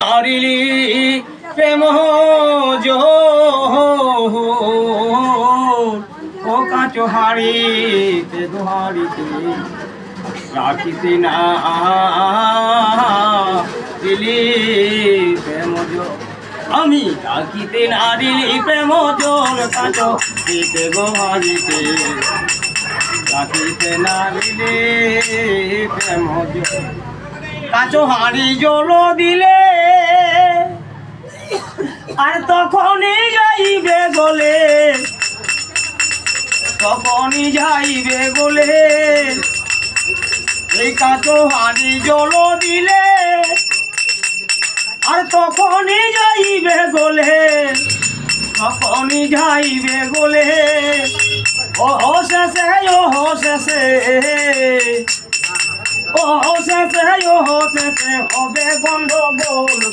হারিলি প্রেম ও কাঁচ হারিতে দোহারিতে রাখিতে না দিলি প্রেম আমি রাখিতে না দিলি প্রেম জোর কাঁচ দিতে গোহারিতে রাখিতে না দিলি প্রেম কাঁচ হাড়ি জল দিলে আর তখনই যাইবে গলে তখনই যাইবে গলে এই কাঁচ হাড়ি জল দিলে আর তখনই যাইবে গলে তখনই যাইবে গলে ও শেষে ও শেষে ও শেষে হবে গন্ডগোল।